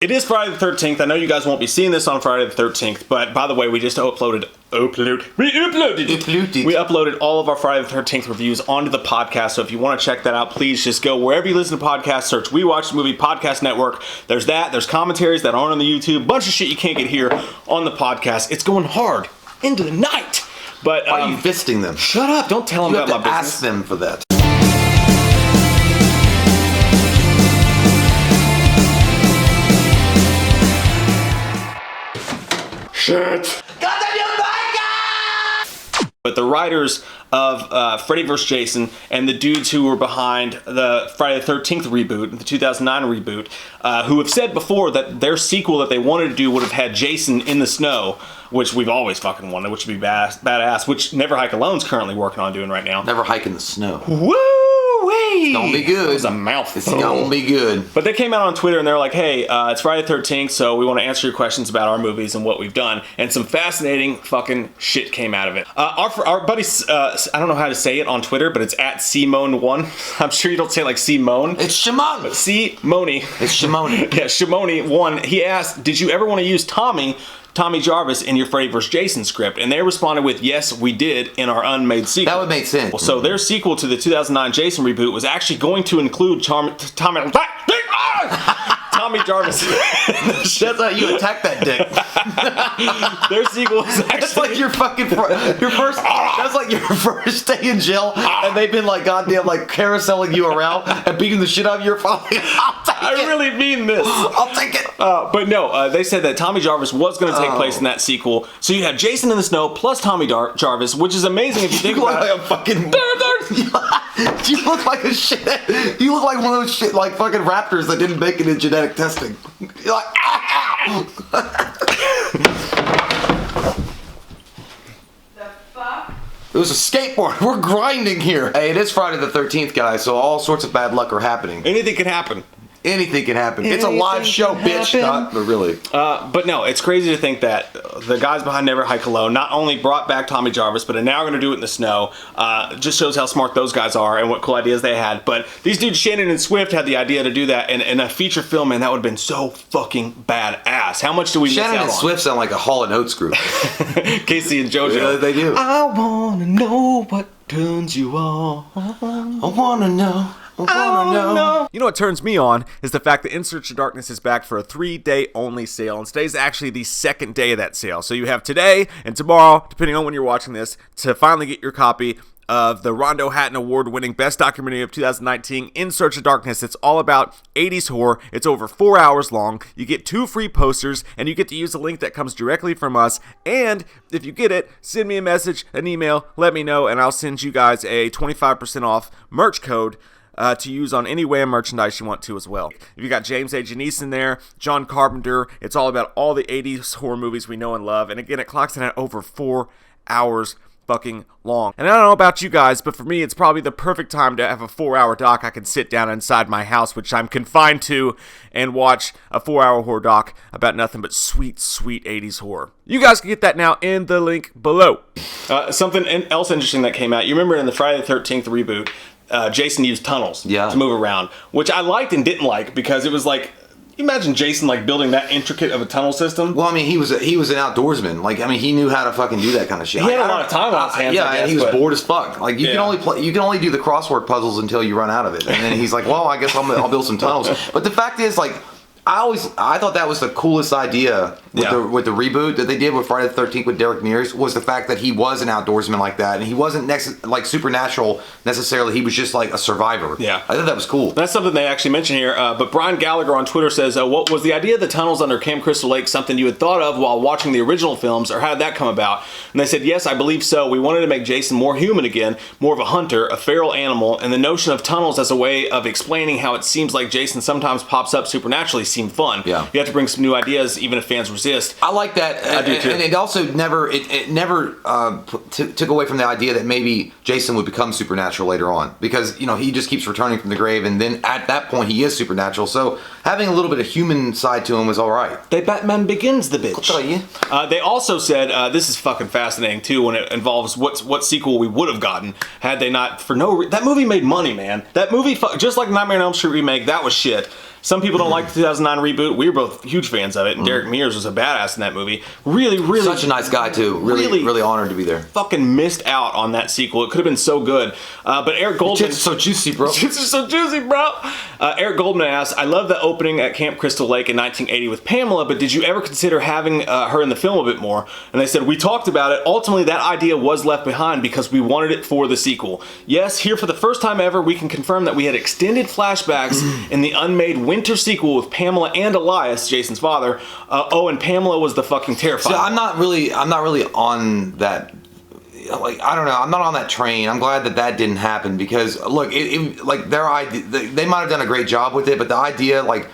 It is Friday the 13th. I know you guys won't be seeing this on Friday the 13th, but by the way, we just uploaded all of our Friday the 13th reviews onto the podcast, so if you want to check that out, please just go wherever you listen to podcasts, search We Watch the Movie Podcast Network. There's that. There's commentaries that aren't on the YouTube. Bunch of shit you can't get here on the podcast. It's going hard into the night. But why are you fisting them? Shut up. Don't tell them about my business. You have to ask them for that. Shit. But the writers of Freddy vs. Jason and the dudes who were behind the Friday the 13th reboot, the 2009 reboot, who have said before that their sequel that they wanted to do would have had Jason in the snow, which we've always fucking wanted, which would be badass, which Never Hike Alone's currently working on doing right now. Never Hike in the Snow. Woo! It's gonna be good. It's a mouthful. It's gonna be good. But they came out on Twitter and they're like, hey, it's Friday the 13th, so we want to answer your questions about our movies and what we've done. And some fascinating fucking shit came out of it. Our buddy, I don't know how to say it on Twitter, but it's at Simone1. I'm sure you don't say it like Simone. It's Shimon. But Simone. It's Shimon. Yeah, Shimone1. He asked, did you ever want to use Tommy Jarvis in your Freddy vs. Jason script? And they responded with, yes, we did in our unmade sequel. That would make sense. Well, so their sequel to the 2009 Jason reboot was actually going to include Tommy Jarvis. That's how you attack that dick. Their sequel was actually... That's like your fucking first. That's like your first day in jail, and they've been like goddamn like carouseling you around and beating the shit out of your father. I really mean this. I'll take it. But no, they said that Tommy Jarvis was going to take place in that sequel. So you have Jason in the snow plus Tommy Jarvis, which is amazing if you think about it. You look like a fucking... You look like a shit. You look like one of those shit like fucking raptors that didn't make it in genetic testing. You're like, The fuck? It was a skateboard. We're grinding here. Hey, it is Friday the 13th, guys, so all sorts of bad luck are happening. Anything can happen. Anything can happen. It's a live show, bitch. Not, but really. But no, it's crazy to think that the guys behind Never Hike Alone not only brought back Tommy Jarvis, but are now going to do it in the snow. Just shows how smart those guys are and what cool ideas they had. But these dudes, Shannon and Swift, had the idea to do that in a feature film, and that would have been so fucking badass. How much do we miss out on? Shannon and Swift sound like a Hall & Oates group. Casey and JoJo. Yeah, they do. I want to know what turns you on. I want to know. No. You know what turns me on is the fact that In Search of Darkness is back for a 3-day only sale, and today's actually the second day of that sale. So you have today and tomorrow, depending on when you're watching this, to finally get your copy of the Rondo Hatton Award-winning Best Documentary of 2019, In Search of Darkness. It's all about 80s horror. It's over 4 hours long. You get 2 free posters, and you get to use a link that comes directly from us. And if you get it, send me a message, an email, let me know, and I'll send you guys a 25% off merch code to use on any Wham merchandise you want to as well. If you got James A. Janice in there, John Carpenter, it's all about all the 80s horror movies we know and love. And again, it clocks in at over 4 hours fucking long. And I don't know about you guys, but for me, it's probably the perfect time to have a 4-hour doc I can sit down inside my house, which I'm confined to, and watch a 4-hour horror doc about nothing but sweet, sweet 80s horror. You guys can get that now in the link below. Something else interesting that came out. You remember in the Friday the 13th reboot, Jason used tunnels to move around, which I liked and didn't like because it was like, you imagine Jason like building that intricate of a tunnel system. Well, I mean, he was an outdoorsman. Like, I mean, he knew how to fucking do that kind of shit. He had a lot of time on his hands. Yeah, and he was bored as fuck. Like, you can only do the crossword puzzles until you run out of it, and then he's like, well, I guess I'll build some tunnels. But the fact is, like, I thought that was the coolest idea with the reboot that they did with Friday the 13th with Derek Mears, was the fact that he was an outdoorsman like that, and he wasn't like supernatural necessarily. He was just like a survivor. Yeah, I thought that was cool. That's something they actually mention here. But Brian Gallagher on Twitter says, "What was the idea of the tunnels under Camp Crystal Lake something you had thought of while watching the original films, or how did that come about?" And they said, "Yes, I believe so. We wanted to make Jason more human again, more of a hunter, a feral animal, and the notion of tunnels as a way of explaining how it seems like Jason sometimes pops up supernaturally seemed fun. Yeah, you have to bring some new ideas, even if fans resist." I like that. I do too. And it also never took away from the idea that maybe Jason would become supernatural later on, because, you know, he just keeps returning from the grave, and then at that point he is supernatural. So having a little bit of human side to him was all right. They Batman Begins the bitch. They also said this is fucking fascinating too when it involves what sequel we would have gotten had they not that movie made money, man. That movie, just like Nightmare on Elm Street remake, that was shit. Some people don't like the 2009 reboot. We were both huge fans of it, and Derek Mears was a badass in that movie. Really, really... Such a nice guy, too. Really honored to be there. Fucking missed out on that sequel. It could have been so good. But Eric Goldman... It's so juicy, bro. It's so juicy, bro. Eric Goldman asks, I love the opening at Camp Crystal Lake in 1980 with Pamela, but did you ever consider having her in the film a bit more? And they said, we talked about it. Ultimately, that idea was left behind because we wanted it for the sequel. Yes, here for the first time ever, we can confirm that we had extended flashbacks in the unmade Winter sequel with Pamela and Elias, Jason's father. And Pamela was the fucking terrifying. See, I'm not really on that. Like, I don't know. I'm not on that train. I'm glad that didn't happen because look, like their idea, they might have done a great job with it, but the idea, like,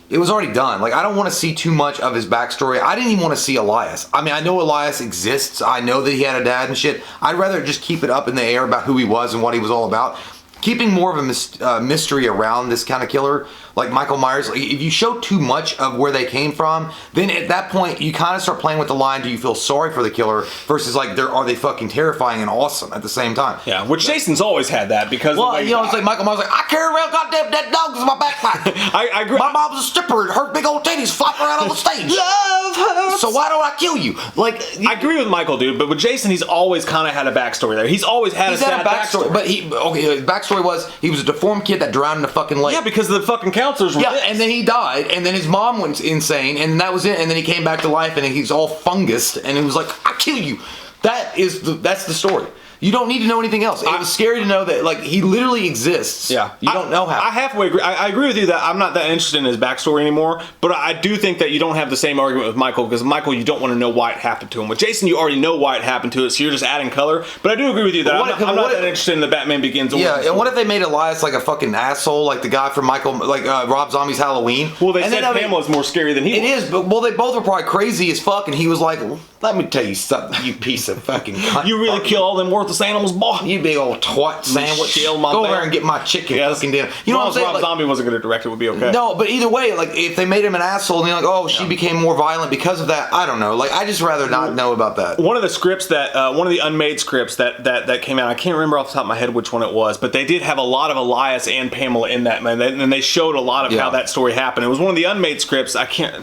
it was already done. Like, I don't want to see too much of his backstory. I didn't even want to see Elias. I mean, I know Elias exists. I know that he had a dad and shit. I'd rather just keep it up in the air about who he was and what he was all about. Keeping more of a mystery around this kind of killer, like Michael Myers, like, if you show too much of where they came from, then at that point you kind of start playing with the line, do you feel sorry for the killer versus like are they fucking terrifying and awesome at the same time? Yeah, which Jason's always had that because... Well, you know, it's like Michael Myers like, I carry around goddamn dead dogs in my backpack. I agree. My mom's a stripper and her big old titties flopping around on the stage. Love hurts. So why don't I kill you? Like, I agree with Michael, dude, but with Jason, he's always kind of had a backstory there. He's always had a sad backstory. But his backstory was he was a deformed kid that drowned in a fucking lake. Yeah, because the fucking counselors were dicks. And then he died, and then his mom went insane, and that was it. And then he came back to life, and he's all fungused, and it was like, I kill you. That's the story. You don't need to know anything else. It was scary to know that, like, he literally exists. Yeah. You don't know how. I halfway agree. I agree with you that I'm not that interested in his backstory anymore, but I do think that you don't have the same argument with Michael, because Michael, you don't want to know why it happened to him. With Jason, you already know why it happened to it, so you're just adding color. But I do agree with you that I'm not that interested in the Batman Begins. Yeah, and what if they made Elias like a fucking asshole, like the guy from Rob Zombie's Halloween? Well, they said Pamela's more scary than he was. It is, but they both were probably crazy as fuck, and he was like, let me tell you something, you piece of fucking cunt. You really kill all them worthless animals, boy. You big old twat sandwich. Go over there and get my chicken fucking dinner. You know what I'm saying? Rob Zombie wasn't going to direct it, would be okay. No, but either way, like, if they made him an asshole and you're like, oh, she became more violent because of that, I don't know. Like, I just rather not know about that. One of the scripts one of the unmade scripts that came out, I can't remember off the top of my head which one it was, but they did have a lot of Elias and Pamela in that, man. And they showed a lot of how that story happened. It was one of the unmade scripts.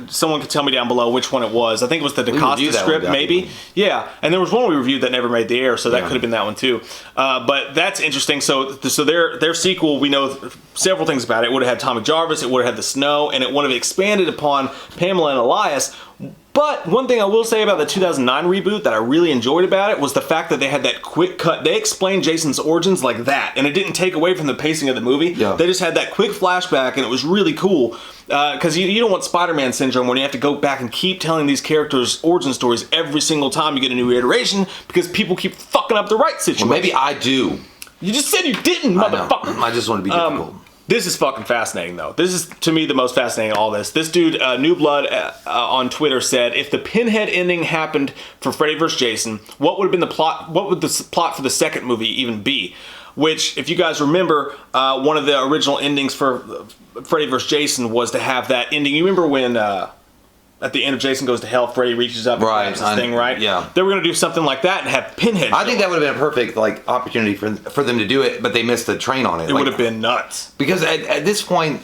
Someone could tell me down below which one it was. I think it was the DaCosta script, maybe. Yeah, and there was one we reviewed that never made the air, so that could have been that one too. But that's interesting. So their sequel, we know several things about it. It would have had Tommy Jarvis, it would have had the snow, and it would have expanded upon Pamela and Elias. But one thing I will say about the 2009 reboot that I really enjoyed about it was the fact that they had that quick cut. They explained Jason's origins like that, and it didn't take away from the pacing of the movie. Yeah. They just had that quick flashback, and it was really cool. Because you don't want Spider-Man syndrome when you have to go back and keep telling these characters' origin stories every single time you get a new iteration because people keep fucking up the right situation. Well, maybe I do. You just said you didn't, motherfucker. I just want to be difficult. This is fucking fascinating, though. This is, to me, the most fascinating of all this. This dude, New Blood, on Twitter said, if the Pinhead ending happened for Freddy vs. Jason, what would have been the plot? What would the plot for the second movie even be? Which, if you guys remember, one of the original endings for Freddy vs. Jason was to have that ending. You remember when... at the end of Jason Goes to Hell, Freddy reaches up and grabs his thing, right? Yeah. They were going to do something like that and have Pinhead. I think that would have been a perfect opportunity for them to do it, but they missed the train on it. It would have been nuts. Because at this point,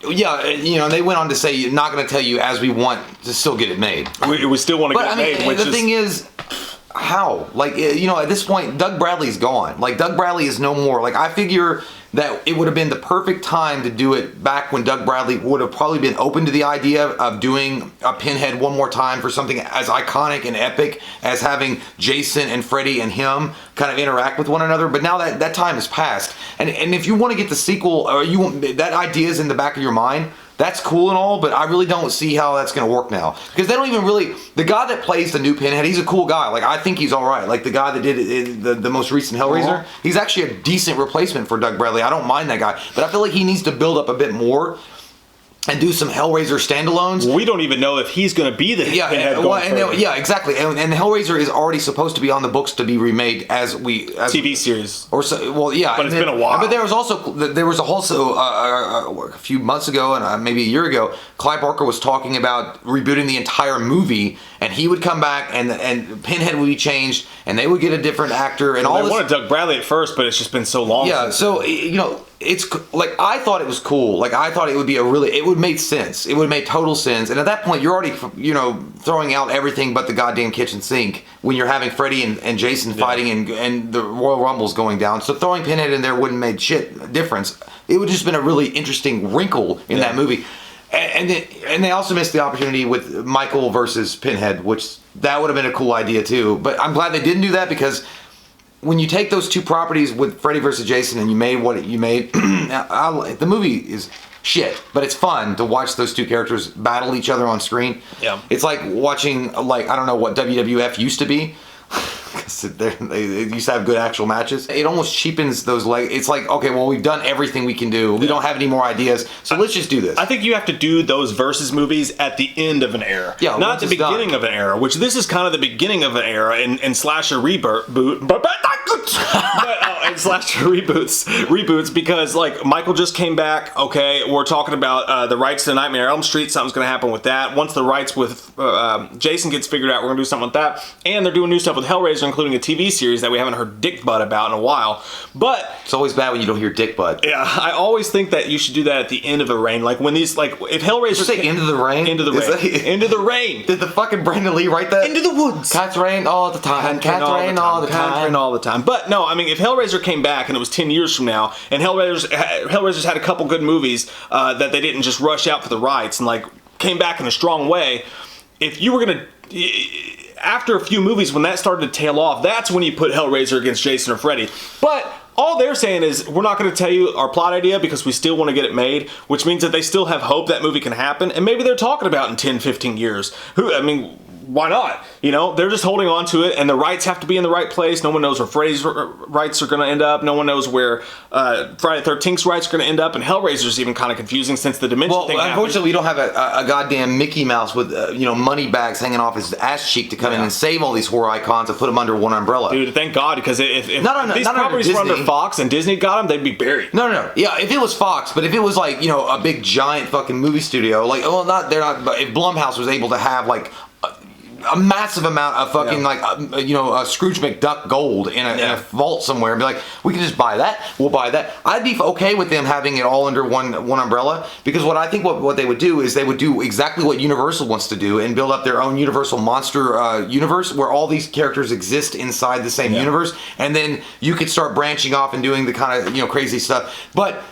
they went on to say, not going to tell you as we want to still get it made. We still want to get it made. Thing is, how? Like, at this point, Doug Bradley's gone. Like, Doug Bradley is no more. Like, I figure that it would have been the perfect time to do it back when Doug Bradley would have probably been open to the idea of doing a Pinhead one more time for something as iconic and epic as having Jason and Freddy and him kind of interact with one another. But now that time has passed. And if you want to get the sequel, or that idea is in the back of your mind, that's cool and all, but I really don't see how that's going to work now. Because they don't even really... The guy that plays the new Pinhead, he's a cool guy. Like, I think he's all right. Like, the guy that did the most recent Hellraiser, he's actually a decent replacement for Doug Bradley. I don't mind that guy. But I feel like he needs to build up a bit more and do some Hellraiser standalones. Well, we don't even know if he's going to be the Pinhead exactly. And Hellraiser is already supposed to be on the books to be remade as TV series. Or so, well, yeah. But it's been a while. But there was also a few months ago and maybe a year ago, Clive Barker was talking about rebooting the entire movie, and he would come back and Pinhead would be changed, and they would get a different actor and all. They wanted Doug Bradley at first, but it's just been so long. Yeah. So it's like I thought it was cool. Like I thought it would be it would make sense. It would make total sense. And at that point, you're already throwing out everything but the goddamn kitchen sink when you're having Freddy and Jason fighting and the Royal Rumble's going down. So throwing Pinhead in there wouldn't make shit difference. It would just been a really interesting wrinkle in that movie. And they also missed the opportunity with Michael versus Pinhead, which that would have been a cool idea too. But I'm glad they didn't do that because when you take those two properties with Freddy versus Jason and you made what you made, the movie is shit, but it's fun to watch those two characters battle each other on screen. Yeah. It's like watching, I don't know what WWF used to be. They used to have good actual matches. It almost cheapens those It's like, okay, well, we've done everything we can do. We don't have any more ideas, so let's just do this. I think you have to do those versus movies at the end of an era. Yeah, not the beginning of an era, which this is kind of the beginning of an era in slasher reboot. But in slasher reboots, because like Michael just came back. Okay, we're talking about the rights to Nightmare on Elm Street. Something's going to happen with that. Once the rights with Jason gets figured out, we're going to do something with that. And they're doing new stuff with Hellraiser, including a TV series that we haven't heard Dick Butt about in a while. But it's always bad when you don't hear Dick Butt. Yeah, I always think that you should do that at the end of a reign. Like when these, like if Hellraiser. Did you say Into the Rain? Into the Rain. Into the Rain. Did the fucking Brandon Lee write that? Into the Woods. Cats rain all the time. Cats rain all the time. Cats rain all the time. But no, I mean, if Hellraiser came back and it was 10 years from now, and Hellraiser's had a couple good movies that they didn't just rush out for the rights and like came back in a strong way, if you were gonna. After a few movies, when that started to tail off, that's when you put Hellraiser against Jason or Freddy. But all they're saying is, we're not going to tell you our plot idea because we still want to get it made, which means that they still have hope that movie can happen, and maybe they're talking about in 10, 15 years. Why not? They're just holding on to it, and the rights have to be in the right place. No one knows where Freddy's rights are going to end up. No one knows where Friday the 13th's rights are going to end up, and Hellraiser's even kind of confusing since the Dimension thing happened. Unfortunately, we don't have a goddamn Mickey Mouse with money bags hanging off his ass cheek to come in and save all these horror icons and put them under one umbrella. Dude, thank God, because if these not properties were under Fox and Disney got them, they'd be buried. No. Yeah, if it was Fox, but if it was like a big giant fucking movie studio, but if Blumhouse was able to have like a massive amount of fucking a Scrooge McDuck gold in a vault somewhere and be like, we can just buy that, we'll buy that. I'd be okay with them having it all under one umbrella, because what I think what they would do is they would do exactly what Universal wants to do and build up their own Universal monster universe where all these characters exist inside the same universe, and then you could start branching off and doing the kind of crazy stuff. But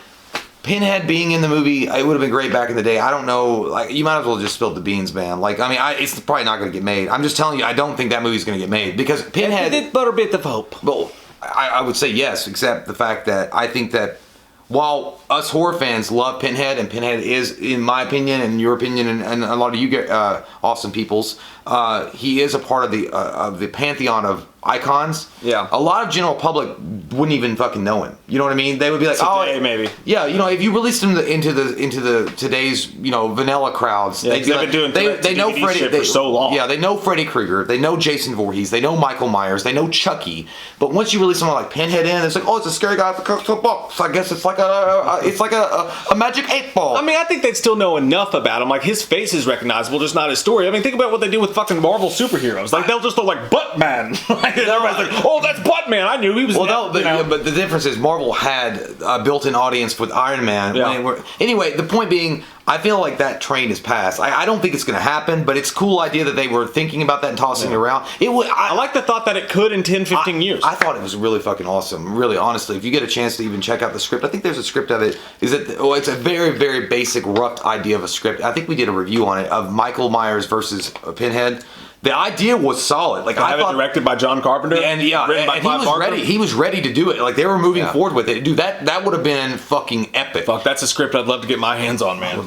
Pinhead being in the movie, it would have been great back in the day. I don't know, you might as well just spill the beans, man. It's probably not going to get made. I'm just telling you, I don't think that movie's going to get made because Pinhead. It's but a bit of hope. Well, I would say yes, except the fact that I think that while us horror fans love Pinhead, and Pinhead is, in my opinion, and your opinion, and a lot of you awesome people's, he is a part of the pantheon of icons. Yeah. A lot of general public wouldn't even fucking know him. You know what I mean? They would be like, today, maybe. Yeah, if you released him into the today's vanilla crowds, they'd be like, they know Freddy for so long. Yeah, they know Freddy Krueger, they know Jason Voorhees, they know Michael Myers, they know Chucky. But once you release someone like Pinhead in, it's like, it's a scary guy with a box. I guess it's like a magic 8-ball. I think they'd still know enough about him. Like his face is recognizable, just not his story. Think about what they do with fucking Marvel superheroes. Like they'll just go like Buttman. Everybody's like, that's Buttman. I knew he was. But the difference is Marvel had a built-in audience with Iron Man. Yeah. Anyway, the point being, I feel like that train is passed. I don't think it's going to happen, but it's a cool idea that they were thinking about that and tossing it around. I like the thought that it could in 10, 15 years. I thought it was really fucking awesome. Really, honestly, if you get a chance to even check out the script, I think there's a script of it. It's a very, very basic, rough idea of a script. I think we did a review on it of Michael Myers versus Pinhead. The idea was solid. Like I thought, directed by John Carpenter, and he was ready. He was ready to do it. Like they were moving forward with it. Dude, that would have been fucking epic. Fuck, that's a script I'd love to get my hands on, man. I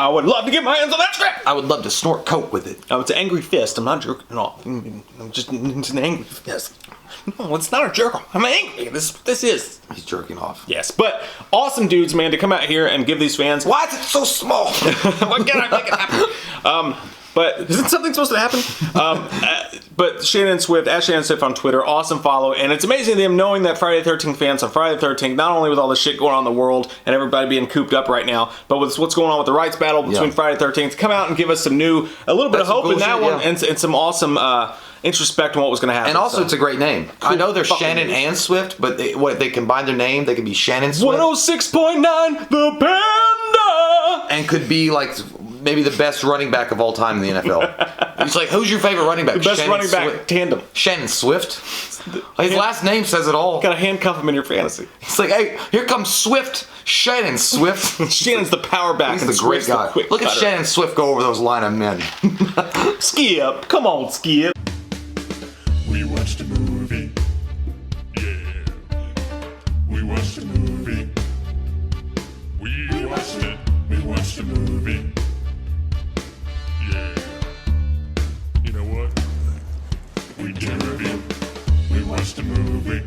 would love to get my hands on that script. I would love to snort coke with it. Oh, it's an angry fist. I'm not jerking off. It's an angry fist. No, it's not a jerk. I'm angry. This is. He's jerking off. Yes, but awesome dudes, man, to come out here and give these fans. Why is it so small? Why can't I make it happen? But isn't something supposed to happen? But Shannon Swift, at Shannon Swift on Twitter, awesome follow. And it's amazing them knowing that Friday the 13th fans on Friday the 13th, not only with all the shit going on in the world and everybody being cooped up right now, but with what's going on with the rights battle between Friday the 13th, come out and give us a little bit of hope in that one and some awesome introspect on what was going to happen. And also, it's a great name. I know they're Shannon and Swift, but they combine their name, they could be Shannon Swift. 106.9, the Panda! And could be like maybe the best running back of all time in the NFL. It's like, who's your favorite running back? The best running back tandem. Shannon Swift. His last name says it all. Got to handcuff him in your fantasy. It's like, hey, here comes Swift. Shannon Swift. Shannon's the power back. He's the great guy. Look at Shannon Swift go over those line of men. Skip. Come on, Skip. We watched a movie. Yeah. We watched a movie. We watched it. We watched a movie. Yeah. You know what? We did a review. We watched a movie.